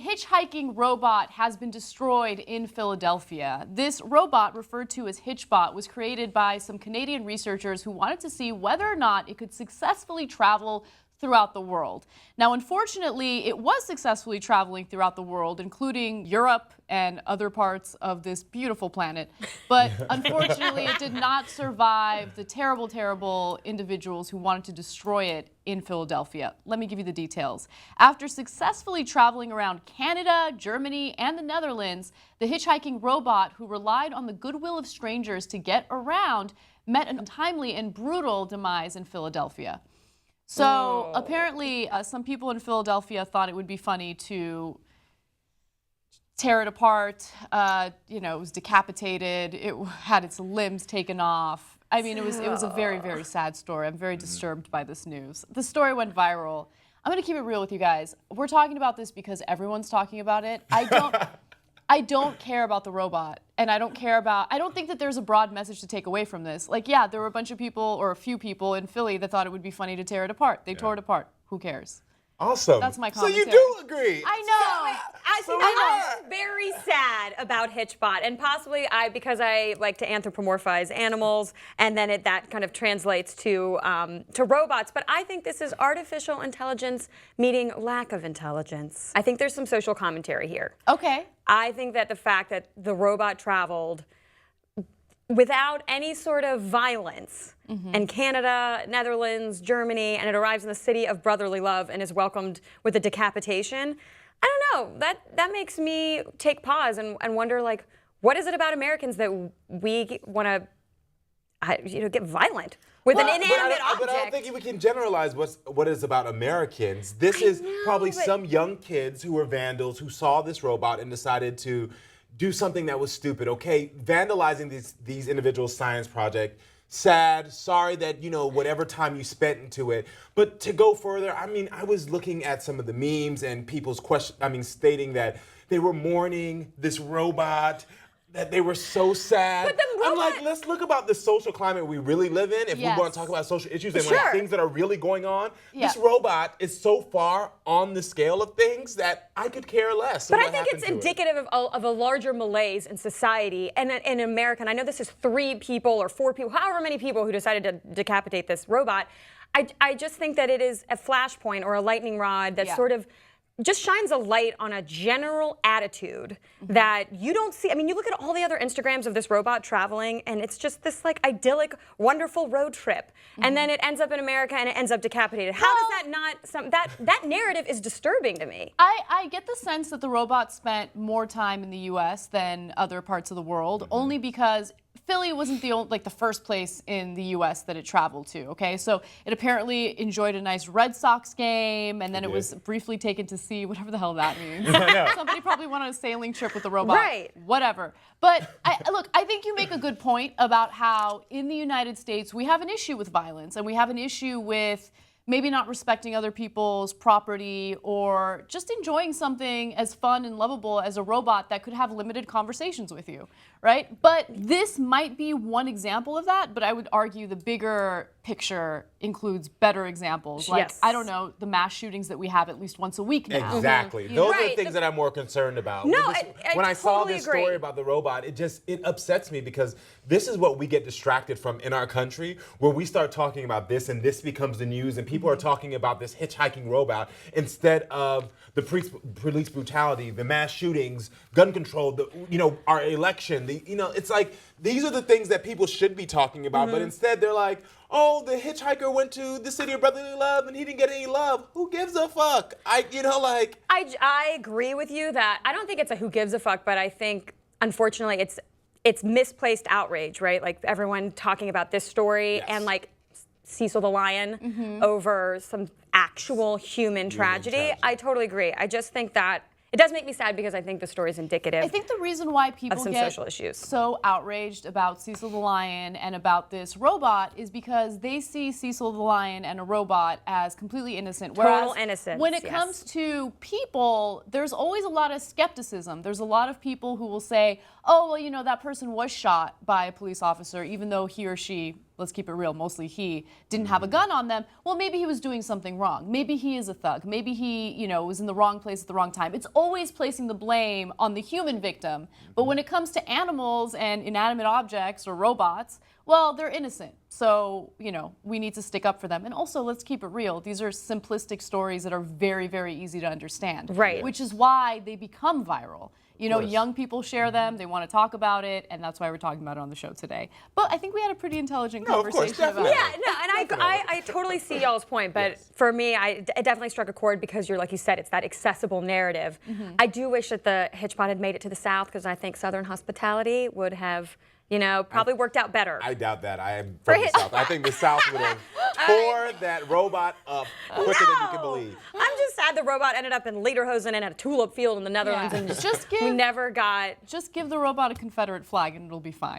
A hitchhiking robot has been destroyed in Philadelphia. This robot, referred to as HitchBOT, was created by some Canadian researchers who wanted to see whether or not it could successfully travel throughout the world. Now, unfortunately, it was successfully traveling throughout the world, including Europe and other parts of this beautiful planet. But unfortunately, it did not survive the terrible, terrible individuals who wanted to destroy it in Philadelphia. Let me give you the details. After successfully traveling around Canada, Germany, and the Netherlands, the hitchhiking robot, who relied on the goodwill of strangers to get around, met an untimely and brutal demise in Philadelphia. So apparently some people in Philadelphia thought it would be funny to tear it apart. You know, it was decapitated. It had its limbs taken off. I mean, it was a very, very sad story. I'm very disturbed by this news. The story went viral. I'm going to keep it real with you guys. We're talking about this because everyone's talking about it. I don't care about the robot, and I don't think that there's a broad message to take away from this. Like, yeah, there were a bunch of people, or a few people in Philly that thought it would be funny to tear it apart. They tore it apart. Who cares? Awesome. That's my commentary. So you do agree. I know. I'm very sad about HitchBOT, and possibly because I like to anthropomorphize animals, and then that kind of translates to robots. But I think this is artificial intelligence meeting lack of intelligence. I think there's some social commentary here. Okay. I think that the fact that the robot traveled without any sort of violence in Canada, Netherlands, Germany, and it arrives in the city of brotherly love and is welcomed with a decapitation, I don't know. That makes me take pause and wonder, like, what is it about Americans that we want to, get violent with an inanimate object? But I don't think we can generalize what is about Americans. This is probably some young kids who were vandals who saw this robot and decided to do something that was stupid. Okay, vandalizing these individuals' science project. Sad, sorry that, whatever time you spent into it. But to go further, I mean, I was looking at some of the memes and people's stating that they were mourning this robot, that they were so sad. But the robot... I'm like, let's look about the social climate we really live in if we want to talk about social issues and like things that are really going on. This robot is so far on the scale of things that I could care less. But I think it's indicative of a larger malaise in society and in America. And I know this is 3 people or 4 people, however many people who decided to decapitate this robot. I just think that it is a flashpoint or a lightning rod that sort of just shines a light on a general attitude that you don't see. I mean, you look at all the other Instagrams of this robot traveling, and it's just this like idyllic, wonderful road trip. And then it ends up in America and it ends up decapitated. How does that not, that narrative is disturbing to me. I get the sense that the robot spent more time in the US than other parts of the world, only because Philly wasn't the first place in the U.S. that it traveled to, okay? So it apparently enjoyed a nice Red Sox game, and then it was briefly taken to see whatever the hell that means. Somebody probably went on a sailing trip with the robot. Right. Whatever. But look, I think you make a good point about how in the United States we have an issue with violence, and we have an issue with maybe not respecting other people's property or just enjoying something as fun and lovable as a robot that could have limited conversations with you, right? But this might be one example of that, but I would argue the bigger picture includes better examples. Like, I don't know, the mass shootings that we have at least once a week now. Exactly. Those are the things that I'm more concerned about. No, when I saw totally this story about the robot, it upsets me because this is what we get distracted from in our country, where we start talking about this and this becomes the news and people are talking about this hitchhiking robot instead of the police brutality, the mass shootings, gun control, our election. It's like these are the things that people should be talking about, but instead they're like, oh, the hitchhiker went to the city of brotherly love and he didn't get any love. Who gives a fuck? I agree with you that I don't think it's a who gives a fuck, but I think unfortunately it's misplaced outrage, right? Like everyone talking about this story and like Cecil the lion over some actual human tragedy. I totally agree. I just think that it does make me sad because I think the story is indicative. I think the reason why people get social issues. So outraged about Cecil the lion and about this robot is because they see Cecil the lion and a robot as completely innocent. Total innocence. When it comes to people, there's always a lot of skepticism. There's a lot of people who will say, oh, well, that person was shot by a police officer, even though he or she let's keep it real, mostly he, didn't have a gun on them, well, maybe he was doing something wrong. Maybe he is a thug. Maybe he, was in the wrong place at the wrong time. It's always placing the blame on the human victim. But when it comes to animals and inanimate objects or robots, well, they're innocent. So, we need to stick up for them. And also, let's keep it real. These are simplistic stories that are very, very easy to understand. Right. Which is why they become viral. Young people share them, they want to talk about it, and that's why we're talking about it on the show today. But I think we had a pretty intelligent conversation about it. Yeah, no, and I totally see y'all's point, but for me, it definitely struck a chord because like you said, it's that accessible narrative. I do wish that the HitchBOT had made it to the South because I think Southern hospitality would have probably worked out better. I doubt that. I am from the South. I think the South would have tore that robot up quicker than you can believe. I'm just sad the robot ended up in Lederhosen and at a tulip field in the Netherlands, and we never got. Just give the robot a Confederate flag and it'll be fine.